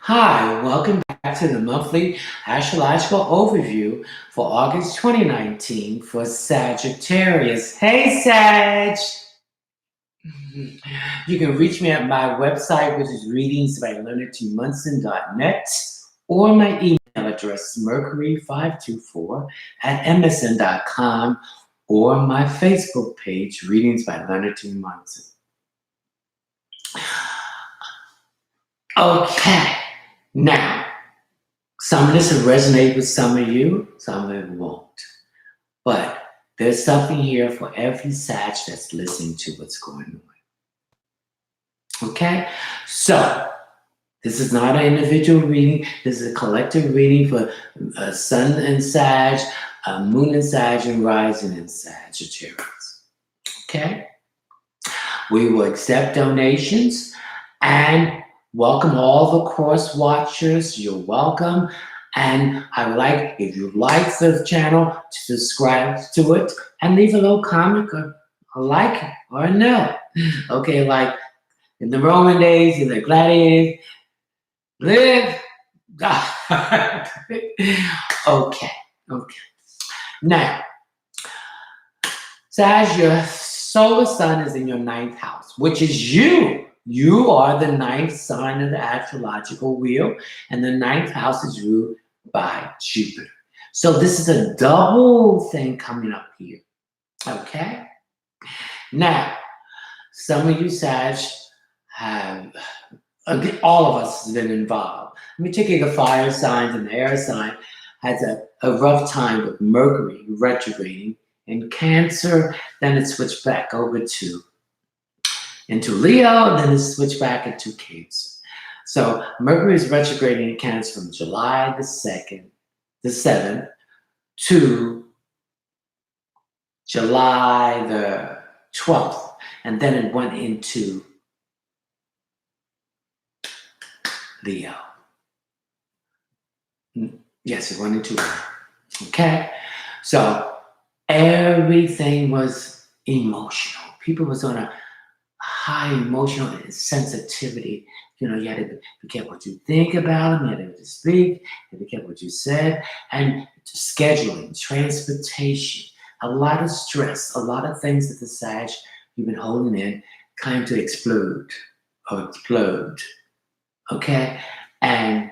Hi, welcome back to the monthly astrological overview for August 2019 for Sagittarius. Hey, Sag! You can reach me at my website, which is readingsbyleonardtmunson.net, or my email address, mercury524 at msn.com, or my Facebook page, Readings by Leonard T. Munson. Okay, now, some of this will resonate with some of you, some of it won't. But there's something here for every Sag that's listening to what's going on. Okay? So, this is not an individual reading. This is a collective reading for Sun and Sag, Moon and Sag, and Rising in Sagittarius. Okay? We will accept donations and welcome all the course watchers. You're welcome. And I would like, if you like the channel, to subscribe to it and leave a little comment or a like or a no. Okay, like in the Roman days, in the gladiators, live, die. Okay. Now, Sag, your solar sun is in your ninth house, which is you. You are the ninth sign of the astrological wheel, and the ninth house is ruled by Jupiter. So this is a double thing coming up here. Okay? Now, some of you Sag have, all of us has been involved. Particularly the fire signs and the air sign has a rough time with Mercury retrograding in Cancer, then it switched back over into Leo, and then it switched back into Cancer. So Mercury is retrograding in Cancer from July the 7th to July the 12th. And then it went into Leo. Yes, it went into Leo. Okay? So everything was emotional. People was on a high emotional sensitivity. You had to be careful what you think about them, you had to speak, you had to be careful what you said, and scheduling, transportation, a lot of stress, a lot of things that the Sag you've been holding in kind to explode. Okay? And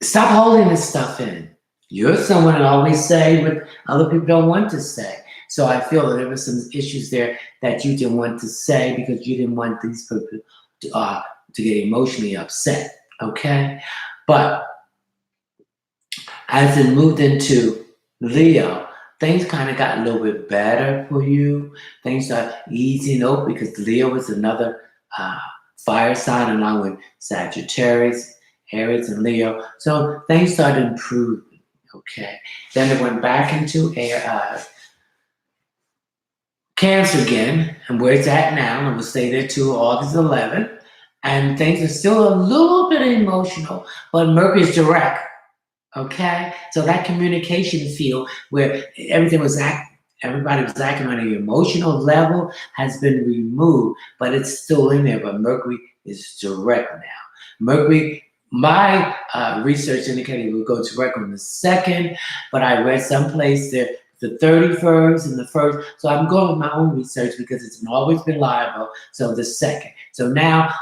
stop holding this stuff in. You're someone that always say what other people don't want to say. So I feel that there were some issues there that you didn't want to say because you didn't want these people to get emotionally upset, okay? But as it moved into Leo, things kind of got a little bit better for you. Things started easing up because Leo is another fire sign along with Sagittarius, Aries, and Leo. So things started improving, okay? Then it went back into Cancer again, and where it's at now, and we'll stay there till August 11th. And things are still a little bit emotional, but Mercury is direct. Okay, so that communication field where everybody was acting on an emotional level has been removed, but it's still in there. But Mercury is direct now. Mercury. My research indicated it would go direct on the 2nd, but I read someplace there the 31st and the 1st. So I'm going with my own research because it's always been liable. So the 2nd. So now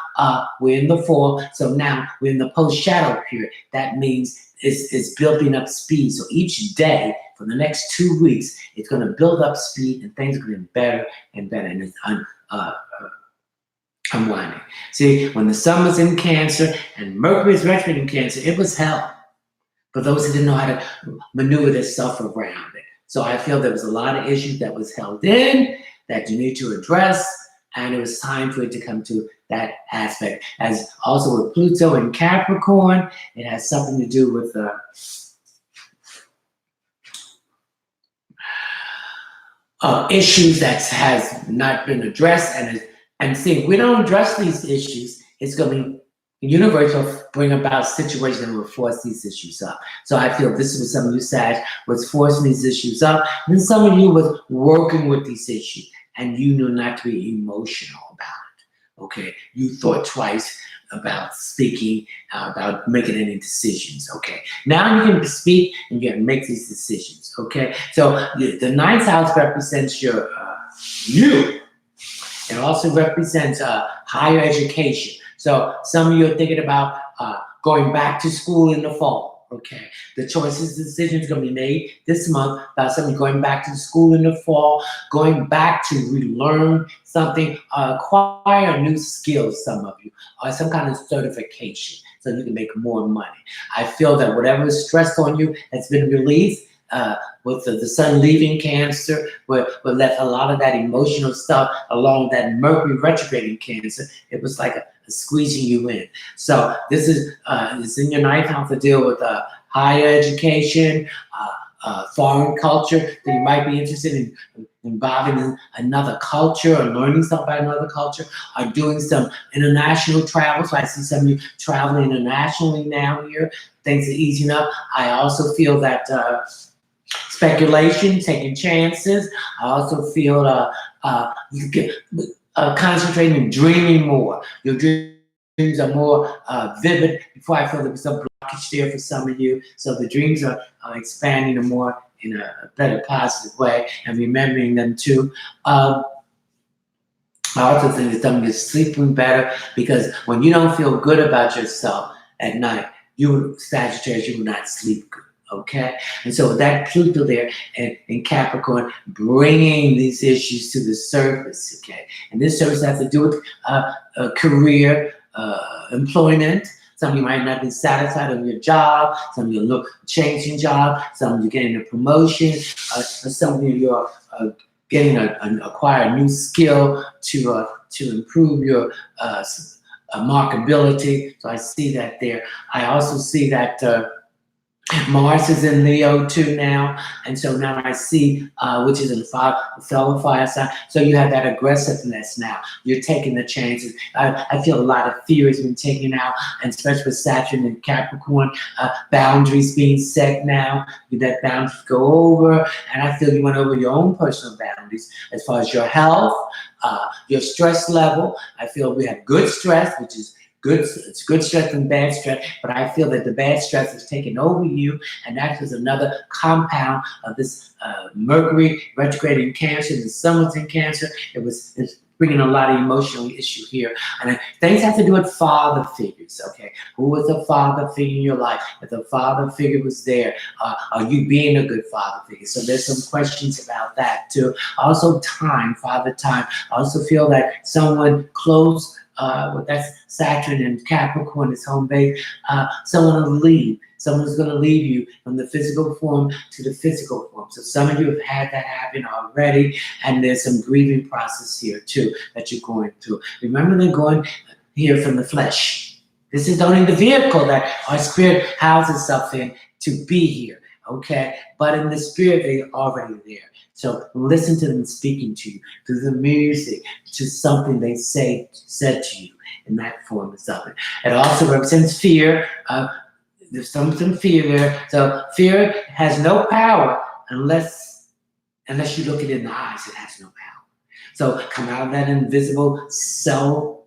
we're in the 4th. So now we're in the post-shadow period. That means it's building up speed. So each day for the next 2 weeks, it's going to build up speed and things are going to be better and better. And it's unwinding. See, when the sun was in Cancer and Mercury is retrograde in Cancer, it was hell for those who didn't know how to maneuver themselves around it. So I feel there was a lot of issues that was held in that you need to address, and it was time for it to come to that aspect. As also with Pluto and Capricorn, it has something to do with issues that has not been addressed, and see, if we don't address these issues, it's going to be the universe will bring about situations that will force these issues up. So I feel this was some of you Sag was forcing these issues up, and some of you was working with these issues, and you knew not to be emotional about Okay, you thought twice about speaking, about making any decisions. Okay, now you can speak and you can make these decisions. Okay, so the ninth house represents your you. It also represents higher education. So some of you are thinking about going back to school in the fall. Okay, the choices, decisions going to be made this month about somebody going back to school in the fall, going back to relearn something, acquire new skills. Some of you, or some kind of certification, so you can make more money. I feel that whatever is stressed on you has been released. With the sun leaving Cancer, but left a lot of that emotional stuff along that Mercury retrograde in Cancer. It was like a squeezing you in. So this is it's in your ninth house to deal with higher education, foreign culture that you might be interested in involving in another culture or learning something about another culture, or doing some international travel. So I see some of you traveling internationally now here. Things are easing up. I also feel that speculation, taking chances. I also feel you get concentrating and dreaming more. Your dreams are more vivid. Before I feel there was a blockage there for some of you, so the dreams are expanding more in a better, positive way, and remembering them too. I also think that some of you are sleeping better, because when you don't feel good about yourself at night, you, Sagittarius, you will not sleep good. Okay, and so that Pluto there in Capricorn, bringing these issues to the surface. Okay, and this surface has to do with career, employment. Some of you might not be satisfied with your job. Some of you look changing job. Some of you getting a promotion. Some of you are getting acquire a new skill to improve your marketability. So I see that there. I also see that. Mars is in Leo too now, and so now I see, which is in the fellow fire sign. So you have that aggressiveness now. You're taking the chances. I feel a lot of fear has been taken out, and especially with Saturn and Capricorn, boundaries being set now. You let boundaries go over, and I feel you went over your own personal boundaries as far as your health, your stress level. I feel we have good stress, which is good. It's good stress and bad stress, but I feel that the bad stress has taken over you, and that is another compound of this Mercury retrograde in Cancer. The sun was in Cancer. It's bringing a lot of emotional issue here, and things have to do with father figures. Okay, who was a father figure in your life? If the father figure was there, are you being a good father figure? So there's some questions about that too. Also, time, father time. I also feel that someone close. Well, that's Saturn and Capricorn is home base. Someone will leave. Someone's going to leave you from the physical form to the physical form. So some of you have had that happen already, and there's some grieving process here too that you're going through. Remember, they're going here from the flesh. This is only the vehicle that our spirit houses itself in to be here. Okay, but in the spirit, they're already there. So listen to them speaking to you through the music, to something they said to you in that form of something. It also represents fear. There's some fear there. So fear has no power unless you look it in the eyes. It has no power. So come out of that invisible cell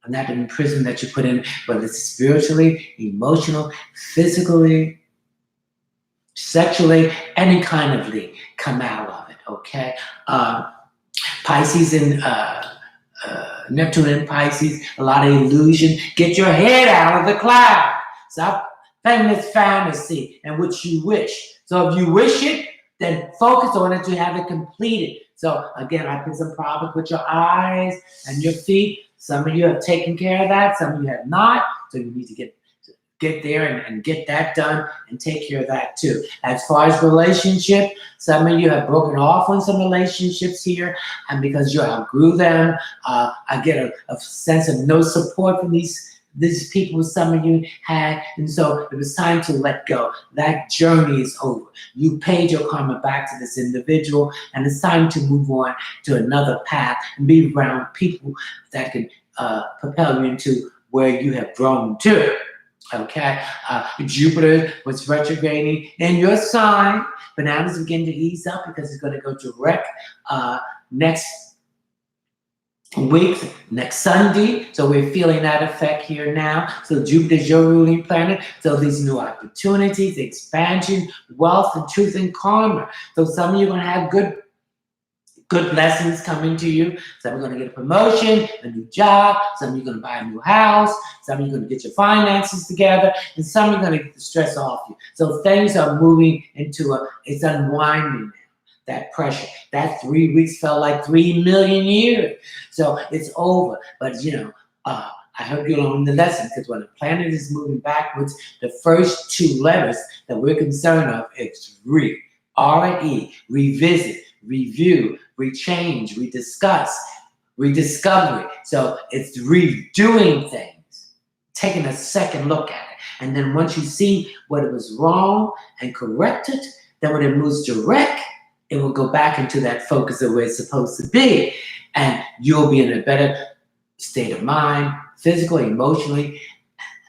and that imprisonment that you put in, whether it's spiritually, emotional, physically, sexually, any kind of lead, come out of it. Okay, Pisces and Neptune and Pisces, a lot of illusion. Get your head out of the cloud. Stop playing this fantasy and which you wish. So if you wish it, then focus on it to have it completed. So again, I put some problems with your eyes and your feet. Some of you have taken care of that. Some of you have not. So you need to get there and get that done and take care of that too. As far as relationship, some of you have broken off on some relationships here, and because you outgrew them, I get a sense of no support from these people some of you had, and so it was time to let go. That journey is over. You paid your karma back to this individual, and it's time to move on to another path and be around people that can propel you into where you have grown to. Okay, Jupiter was retrograding in your sign, but now it's beginning to ease up because it's going to go direct next weeks, next Sunday. So we're feeling that effect here now. So Jupiter's your ruling planet. So these new opportunities, expansion, wealth, and truth and karma. So some of you are going to have good blessings coming to you. Some are going to get a promotion, a new job. Some of you are going to buy a new house. Some of you are going to get your finances together. And some are going to get the stress off you. So things are moving into it's unwinding now. That pressure. That 3 weeks felt like 3 million years. So it's over. But I hope you learned the lesson, because when the planet is moving backwards, the first two letters that we're concerned of is re. R-E. Revisit, review, rechange, rediscuss, rediscovery. So it's redoing things, taking a second look at it. And then once you see what it was wrong and correct it, then when it moves direct, it will go back into that focus of where it's supposed to be. And you'll be in a better state of mind, physically, emotionally,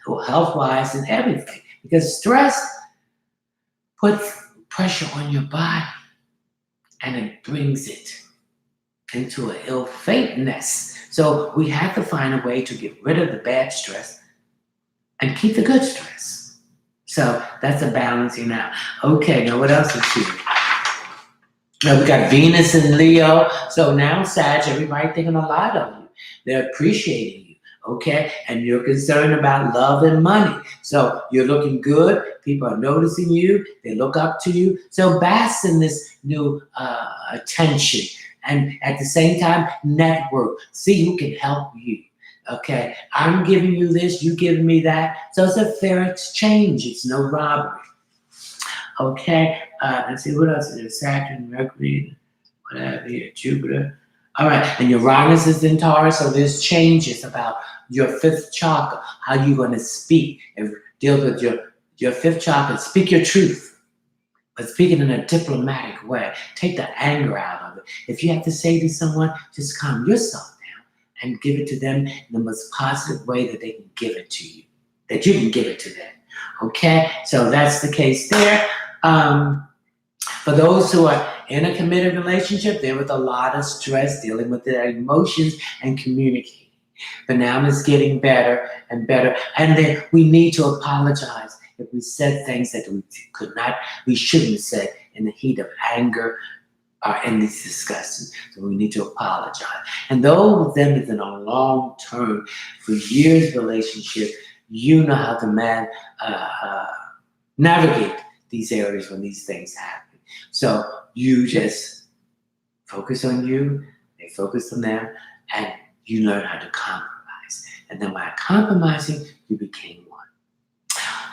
health-wise, and everything. Because stress puts pressure on your body, and it brings it into an ill fateness. So we have to find a way to get rid of the bad stress and keep the good stress. So that's a balancing out. Okay, now what else is here? Now we got Venus and Leo. So now, Sag, everybody thinking a lot of you. They're appreciating you, okay? And you're concerned about love and money. So you're looking good. People are noticing you. They look up to you. So bask in this new attention. And at the same time, network. See who can help you, okay? I'm giving you this, you giving me that. So it's a fair exchange. It's no robbery. Okay, let's see, what else is there? Saturn, Mercury, whatever here, Jupiter. All right, and Uranus is in Taurus, so there's changes about your fifth chakra, how you're going to speak and deal with your fifth chakra. Speak your truth, but speak it in a diplomatic way. Take the anger out of it. If you have to say to someone, just calm yourself down and give it to them in the most positive way that they can give it to you, that you can give it to them. Okay, so that's the case there. For those who are in a committed relationship, they're with a lot of stress, dealing with their emotions and communicating. But now it's getting better and better. And then we need to apologize if we said things that we shouldn't have said in the heat of anger or in these discussions. So we need to apologize. And those of them is in a long-term, for years relationship, you know how to navigate these areas when these things happen. So you just focus on you, they focus on them, and you learn how to compromise. And then by compromising, you became one.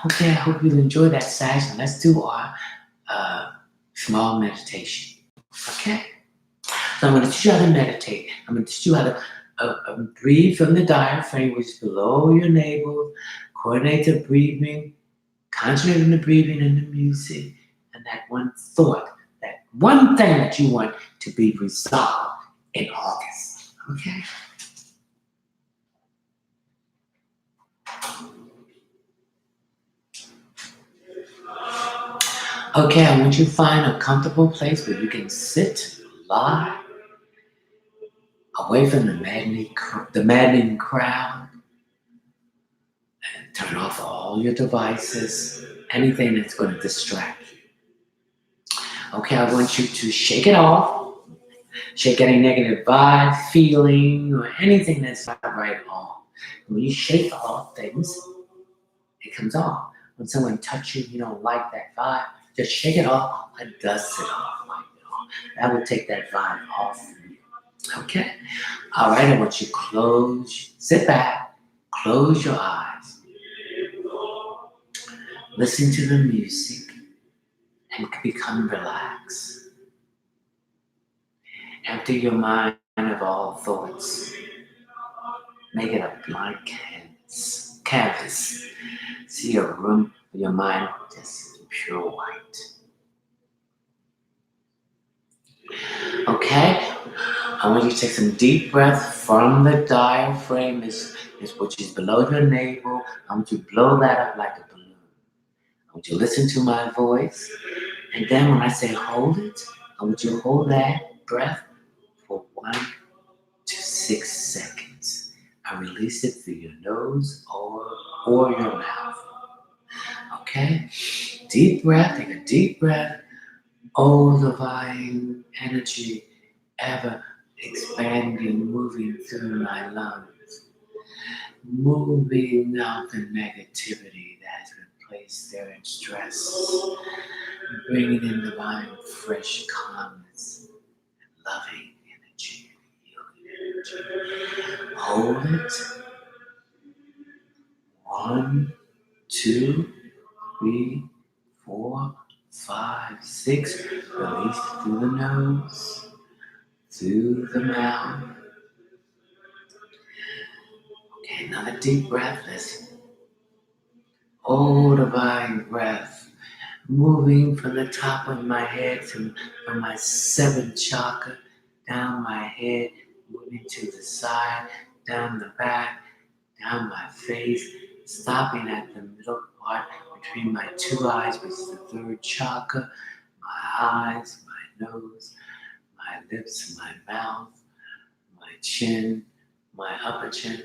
Okay, I hope you enjoy that, Sag. And let's do our small meditation. Okay? So I'm going to teach you how to meditate. I'm going to teach you how to breathe from the diaphragm, which is below your navel, coordinate the breathing, concentrate on the breathing and the music, and that one thought, that one thing that you want to be resolved in August. Okay? Okay, I want you to find a comfortable place where you can sit, lie, away from the maddening crowd, and turn off all your devices, anything that's going to distract you. Okay, I want you to shake it off. Shake any negative vibe, feeling, or anything that's not right off. When you shake off things, it comes off. When someone touches you, you don't like that vibe, just shake it off and dust it off. Wipe it off. That will take that vibe off from you. Okay? All right, I want you to sit back, close your eyes, listen to the music, and become relaxed. Empty your mind of all thoughts. Make it a blank canvas. See a room with your mind just pure white. Okay? I want you to take some deep breath from the diaphragm, which is below your navel. I want you to blow that up like a balloon. I want you to listen to my voice. And then when I say hold it, I want you to hold that breath for 1 to 6. 6 seconds. I release it through your nose or your mouth. Okay? Deep breath, take a deep breath. Oh, divine energy ever expanding, moving through my lungs, moving out the negativity that has been placed there in stress, bringing in divine, fresh calmness, loving energy, healing energy. Hold it. 1, 2, 3, 4, 5, 6. Release through the nose, through the mouth. Okay, another deep breath. Listen. Oh, divine breath, moving from the top of my head from my 7th chakra, down my head, moving to the side, down the back, down my face, stopping at the middle part between my 2 eyes, which is the 3rd chakra, my eyes, my nose, my lips, my mouth, my chin, my upper chin,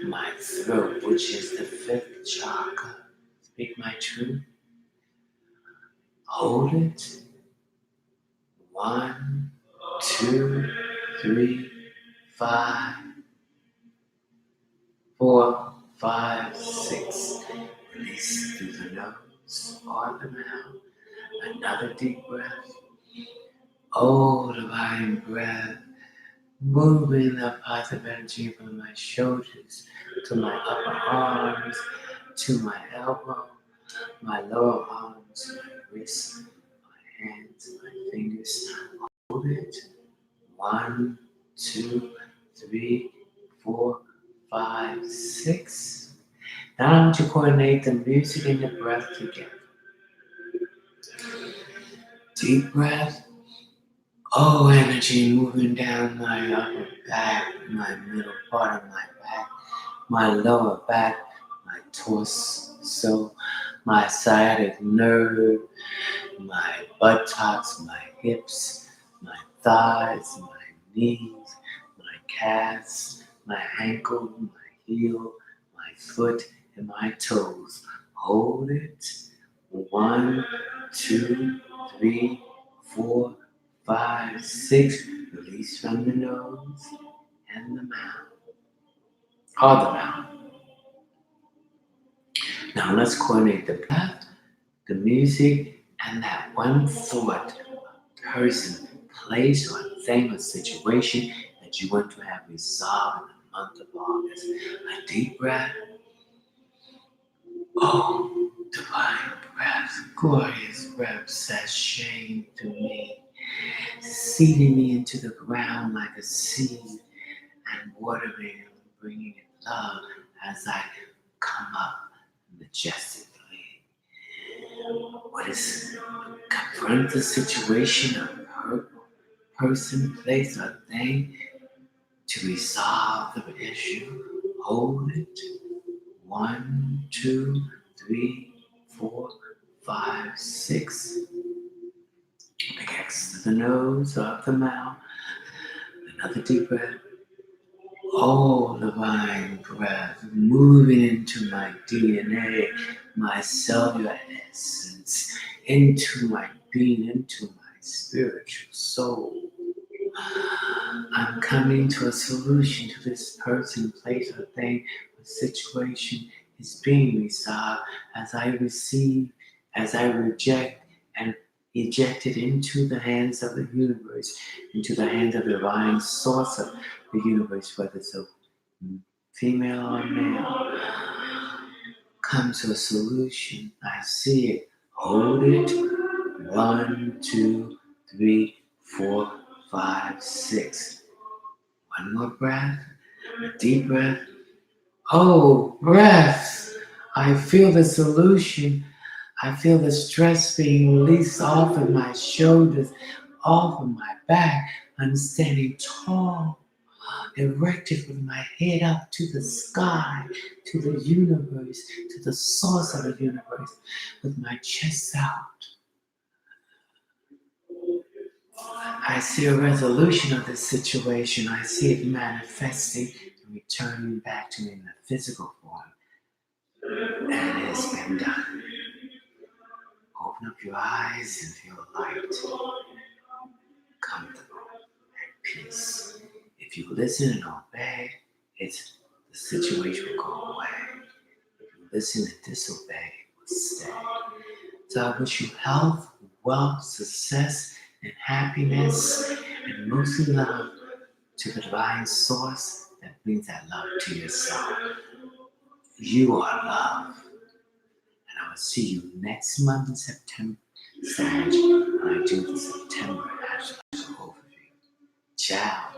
my throat, which is the 5th chakra. Speak my truth. Hold it. 1, 2, 3, 5, 4, 5, 6. Release through the nose or the mouth. Another deep breath. Oh, divine breath. Moving the positive energy from my shoulders to my upper arms, to my elbow, my lower arms, my wrists, my hands, my fingers. Hold it. 1, 2, 3, 4, 5, 6. Now I want you to coordinate the music and the breath together. Deep breath. Oh, energy moving down my upper back, my middle part of my back, my lower back, my torso, my sciatic nerve, my buttocks, my hips, my thighs, my knees, my calves, my ankle, my heel, my foot, and my toes. Hold it. 1, 2, 3, 4, 5, 6. Release from the nose and the mouth. Or the mouth. Now let's coordinate the breath, the music, and that one thought, person, place, or thing or situation that you want to have resolved in the month of August. A deep breath. Oh, divine breath, glorious breath, sashaying through me, seeding me into the ground like a seed and watering and bringing in love as I come up majestically. What is confront the situation of person, place, or thing to resolve the issue. Hold it. 1, 2, 3, 4, 5, 6. Big X to the nose, up the mouth. Another deep breath. Oh, divine breath, moving into my DNA, my cellular essence, into my being, into my spiritual soul. I'm coming to a solution to this person, place, or thing, or situation is being resolved as I receive, as I reject, and eject it into the hands of the universe, into the hands of the divine source of the universe, whether it's a female or male. Come to a solution. I see it. Hold it. 1, 2, 3, 4, 5, 6. One more breath. A deep breath. Oh, breath. I feel the solution. I feel the stress being released off of my shoulders, off of my back. I'm standing tall, erected with my head up to the sky, to the universe, to the source of the universe, with my chest out. I see a resolution of this situation. I see it manifesting and returning back to me in the physical form. And it has been done. Open up your eyes and feel light, comfortable, at peace. If you listen and obey, the situation will go away. If you listen and disobey, it will stay. So I wish you health, wealth, success, and happiness, and mostly love to the divine source that brings that love to yourself. You are love. And I will see you next month in September, Sag, when I do the September astrological overview. Ciao.